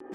Mesdames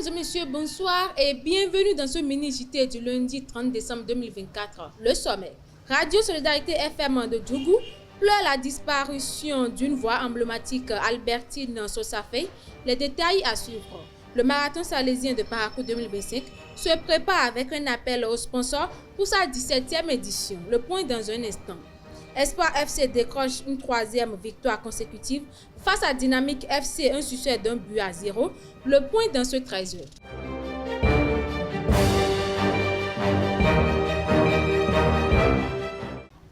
et messieurs, bonsoir et bienvenue dans ce mini-JT du lundi 30 décembre 2024. Le sommet. Radio Solidarité FM de Djougou pleure la disparition d'une voix emblématique Albertine Sosafey. Les détails à suivre. Le marathon salésien de Parakou 2025 se prépare avec un appel aux sponsors pour sa 17e édition. Le point dans un instant. Espoir FC décroche une 3e victoire consécutive face à Dynamique FC, un succès d'un but à 0. Le point dans ce 13h.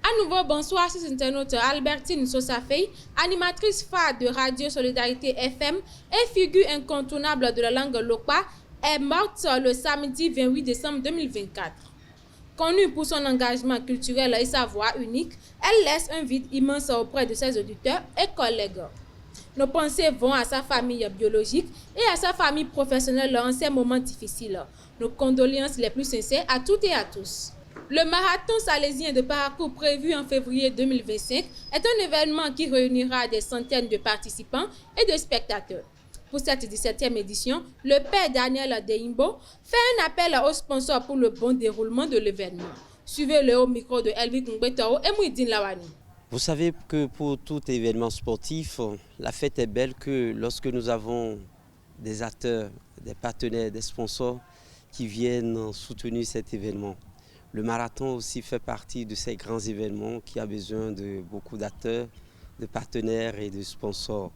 À nouveau, bonsoir, chers internautes. Albertine Sosafey, animatrice phare de Radio Solidarité FM et figure incontournable de la langue lopa, est morte le samedi 28 décembre 2024. Connue pour son engagement culturel et sa voix unique, elle laisse un vide immense auprès de ses auditeurs et collègues. Nos pensées vont à sa famille biologique et à sa famille professionnelle en ces moments difficiles. Nos condoléances les plus sincères à toutes et à tous. Le marathon salésien de Parakou prévu en février 2025 est un événement qui réunira des centaines de participants et de spectateurs. Pour cette 17e édition, le père Daniel Deimbo fait un appel aux sponsors pour le bon déroulement de l'événement. Suivez-le au micro de Elvi Kungbetao et Mouidine Lawani. Vous savez que pour tout événement sportif, la fête est belle que lorsque nous avons des acteurs, des partenaires, des sponsors qui viennent soutenir cet événement. Le marathon aussi fait partie de ces grands événements qui a besoin de beaucoup d'acteurs, de partenaires et de sponsors.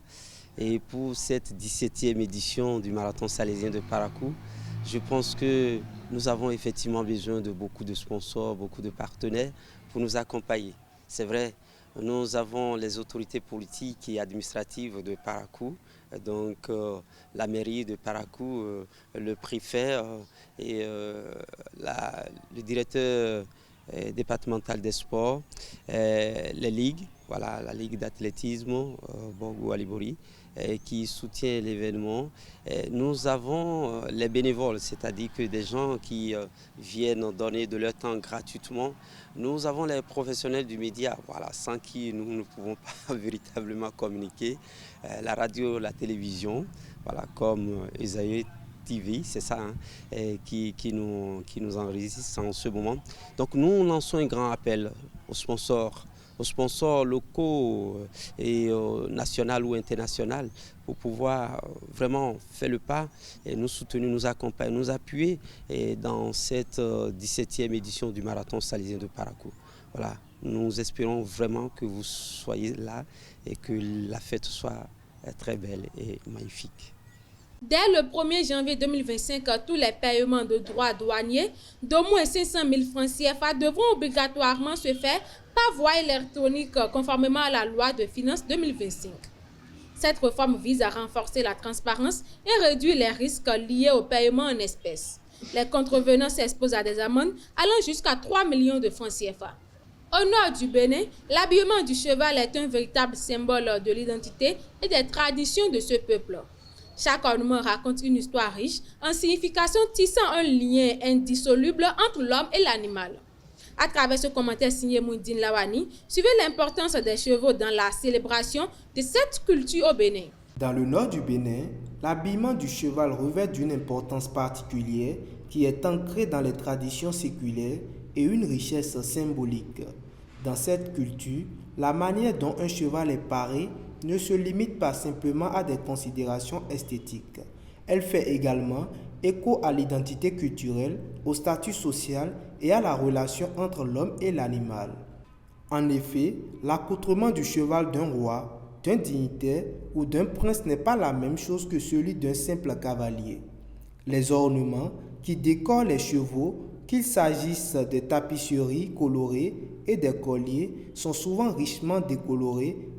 Et pour cette 17e édition du marathon salésien de Parakou, je pense que nous avons effectivement besoin de beaucoup de sponsors, beaucoup de partenaires pour nous accompagner. C'est vrai, nous avons les autorités politiques et administratives de Parakou, donc la mairie de Parakou, le préfet et le directeur départemental des sports, les ligues, voilà, la ligue d'athlétisme, Borgo Alibori, qui soutient l'événement. Nous avons les bénévoles, c'est-à-dire que des gens qui viennent donner de leur temps gratuitement. Nous avons les professionnels du média, voilà, sans qui nous ne pouvons pas véritablement communiquer. La radio, la télévision, voilà, comme Esaïe TV, c'est ça, hein, qui nous enregistre en ce moment. Donc nous lançons un grand appel aux sponsors locaux et national ou international pour pouvoir vraiment faire le pas et nous soutenir, nous accompagner, nous appuyer dans cette 17e édition du marathon salésien de Parakou. Voilà, nous espérons vraiment que vous soyez là et que la fête soit très belle et magnifique. Dès le 1er janvier 2025, tous les paiements de droits douaniers d'au moins 500 000 francs CFA devront obligatoirement se faire par voie électronique conformément à la loi de finances 2025. Cette réforme vise à renforcer la transparence et réduire les risques liés au paiement en espèces. Les contrevenants s'exposent à des amendes allant jusqu'à 3 millions de francs CFA. Au nord du Bénin, l'habillement du cheval est un véritable symbole de l'identité et des traditions de ce peuple. Chaque ornement raconte une histoire riche en signification tissant un lien indissoluble entre l'homme et l'animal. À travers ce commentaire signé Mouidine Lawani, suivez l'importance des chevaux dans la célébration de cette culture au Bénin. Dans le nord du Bénin, l'habillement du cheval revêt d'une importance particulière qui est ancrée dans les traditions séculaires et une richesse symbolique. Dans cette culture, la manière dont un cheval est paré ne se limite pas simplement à des considérations esthétiques. Elle fait également écho à l'identité culturelle, au statut social et à la relation entre l'homme et l'animal. En effet, l'accoutrement du cheval d'un roi, d'un dignitaire ou d'un prince n'est pas la même chose que celui d'un simple cavalier. Les ornements qui décorent les chevaux, qu'il s'agisse des tapisseries colorées et des colliers, sont souvent richement décolorés.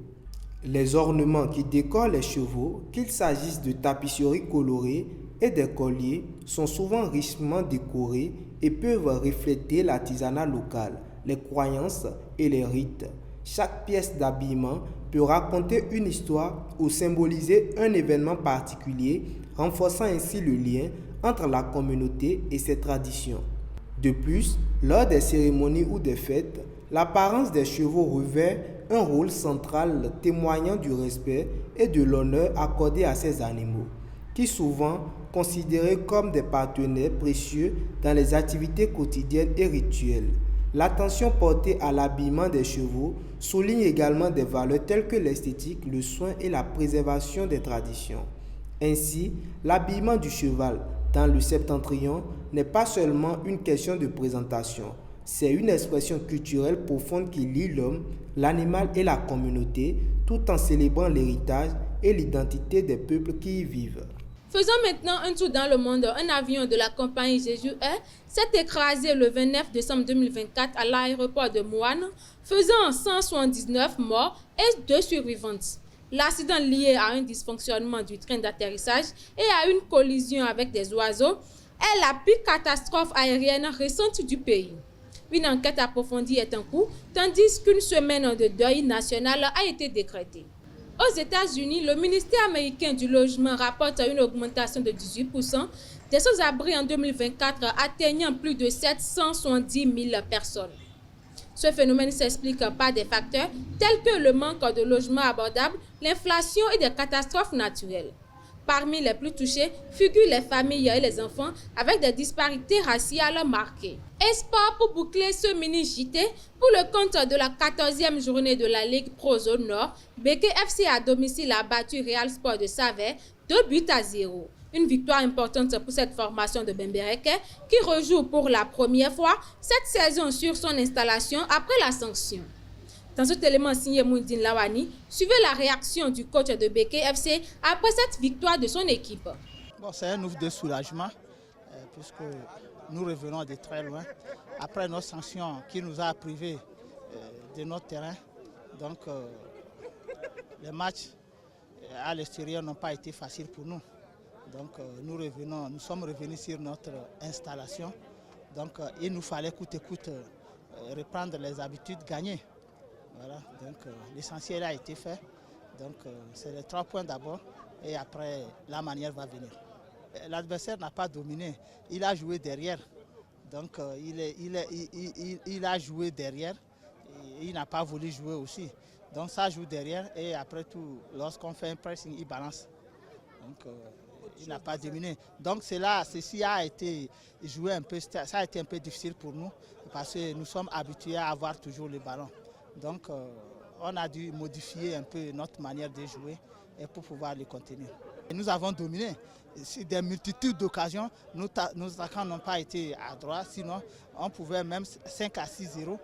Les ornements qui décorent les chevaux, qu'il s'agisse de tapisseries colorées et des colliers, sont souvent richement décorés et peuvent refléter l'artisanat local, les croyances et les rites. Chaque pièce d'habillement peut raconter une histoire ou symboliser un événement particulier, renforçant ainsi le lien entre la communauté et ses traditions. De plus, lors des cérémonies ou des fêtes, l'apparence des chevaux revêt un rôle central témoignant du respect et de l'honneur accordé à ces animaux, qui souvent considérés comme des partenaires précieux dans les activités quotidiennes et rituelles. L'attention portée à l'habillement des chevaux souligne également des valeurs telles que l'esthétique, le soin et la préservation des traditions. Ainsi, l'habillement du cheval dans le septentrion n'est pas seulement une question de présentation, c'est une expression culturelle profonde qui lie l'homme, l'animal et la communauté, tout en célébrant l'héritage et l'identité des peuples qui y vivent. Faisons maintenant un tour dans le monde. Un avion de la compagnie Jeju Air s'est écrasé le 29 décembre 2024 à l'aéroport de Muan, faisant 179 morts et 2 survivantes. L'accident lié à un dysfonctionnement du train d'atterrissage et à une collision avec des oiseaux est la pire catastrophe aérienne récente du pays. Une enquête approfondie est en cours, tandis qu'une semaine de deuil national a été décrétée. Aux États-Unis, le ministère américain du Logement rapporte une augmentation de 18% des sans-abri en 2024, atteignant plus de 770 000 personnes. Ce phénomène s'explique par des facteurs tels que le manque de logements abordables, l'inflation et des catastrophes naturelles. Parmi les plus touchés figurent les familles et les enfants avec des disparités raciales marquées. Espoir pour boucler ce mini-JT, pour le compte de la 14e journée de la Ligue Pro Zone Nord, Béké FC à domicile a battu Real Sport de Savès 2-0. Une victoire importante pour cette formation de Bembereke qui rejoue pour la première fois cette saison sur son installation après la sanction. Dans cet élément signé Moudine Lawani, suivez la réaction du coach de Béké FC après cette victoire de son équipe. Bon, c'est un ouf de soulagement puisque nous revenons de très loin. Après notre sanction qui nous a privés de notre terrain, donc les matchs à l'extérieur n'ont pas été faciles pour nous. Donc nous sommes revenus sur notre installation. Donc il nous fallait coûte que coûte reprendre les habitudes gagnées. Voilà, donc l'essentiel a été fait. Donc c'est les 3 points d'abord et après la manière va venir. L'adversaire n'a pas dominé, il a joué derrière. Donc il a joué derrière, et il n'a pas voulu jouer aussi. Donc ça joue derrière et après tout, lorsqu'on fait un pressing, il balance. Donc il n'a pas dominé. Donc ceci a été joué un peu, ça a été un peu difficile pour nous parce que nous sommes habitués à avoir toujours le ballon. Donc on a dû modifier un peu notre manière de jouer et pour pouvoir le contenir. Et nous avons dominé. Sur des multitudes d'occasions, nos attaquants n'ont pas été à droite, sinon on pouvait même 5 à 6-0.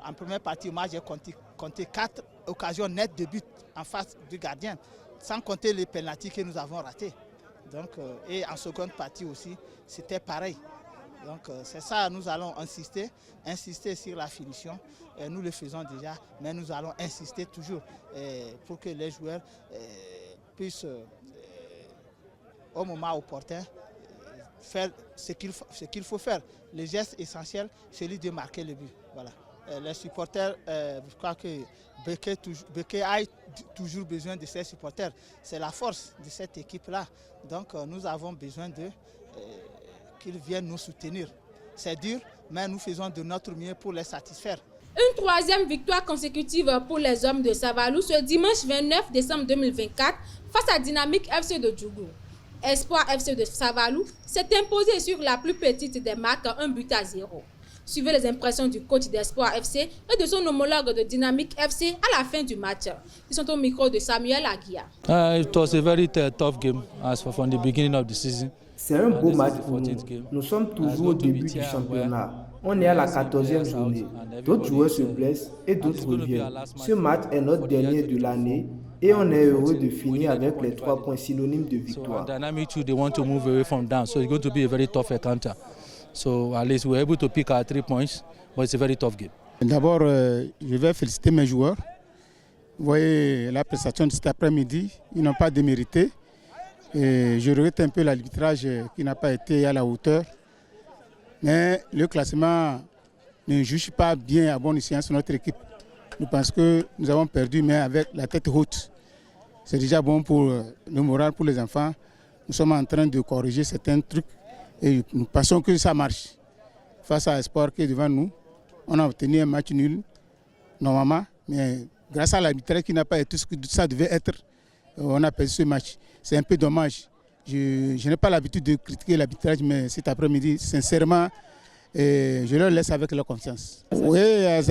En première partie, moi j'ai compté 4 occasions nettes de but en face du gardien, sans compter les pénaltys que nous avons ratés. Donc, et en seconde partie aussi, c'était pareil. Donc c'est ça, nous allons insister sur la finition. Et nous le faisons déjà, mais nous allons insister toujours pour que les joueurs puissent, au moment opportun, faire ce qu'il faut faire. Le geste essentiel, celui de marquer le but. Voilà. Les supporters, je crois que Béké a toujours besoin de ses supporters. C'est la force de cette équipe-là. Donc nous avons besoin qu'ils viennent nous soutenir. C'est dur, mais nous faisons de notre mieux pour les satisfaire. Une 3e victoire consécutive pour les hommes de Savalou ce dimanche 29 décembre 2024 face à Dynamique FC de Djougou. Espoir FC de Savalou s'est imposé sur la plus petite des marques 1-0. Suivez les impressions du coach d'Espoir FC et de son homologue de Dynamique FC à la fin du match. Ils sont au micro de Samuel Aguia. It was a very tough game as from the beginning of the season. C'est un beau match pour nous. Nous sommes toujours au début du championnat. On est à la 14e journée. D'autres joueurs se blessent et d'autres reviennent. Ce match est notre dernier de l'année et on est heureux de finir avec les 3 points synonymes de victoire. Dynamic too, they want to move away from down, so it's going to be a very tough encounter. So at least we're able to pick our 3 points, but it's a very tough game. D'abord, je vais féliciter mes joueurs. Vous voyez la prestation de cet après-midi, ils n'ont pas démérité. Et je regrette un peu l'arbitrage qui n'a pas été à la hauteur. Mais le classement ne juge pas bien à bon escient sur notre équipe. Je pense que nous avons perdu, mais avec la tête haute. C'est déjà bon pour le moral, pour les enfants. Nous sommes en train de corriger certains trucs et nous pensons que ça marche. Face à Espoir qui est devant nous, on a obtenu un match nul, normalement, mais grâce à l'arbitrage qui n'a pas été ce que ça devait être, on a perdu ce match. C'est un peu dommage. Je n'ai pas l'habitude de critiquer l'arbitrage, mais cet après-midi, sincèrement, je leur laisse avec leur confiance. Oui,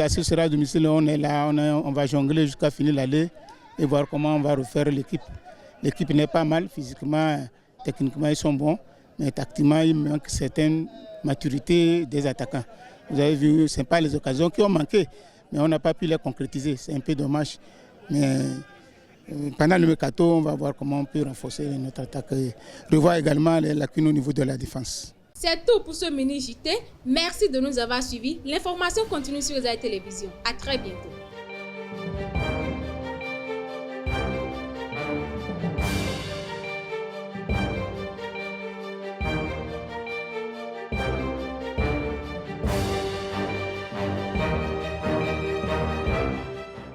ce sera à domicile, on est là, on va jongler jusqu'à finir l'aller et voir comment on va refaire l'équipe. L'équipe n'est pas mal, physiquement, techniquement ils sont bons, mais tactiquement il manque certaine maturité des attaquants. Vous avez vu, ce n'est pas les occasions qui ont manqué, mais on n'a pas pu les concrétiser, c'est un peu dommage. Mais pendant le mercato, on va voir comment on peut renforcer notre attaque et revoir également les lacunes au niveau de la défense. C'est tout pour ce mini JT. Merci de nous avoir suivis. L'information continue sur Zaï Télévision. À très bientôt.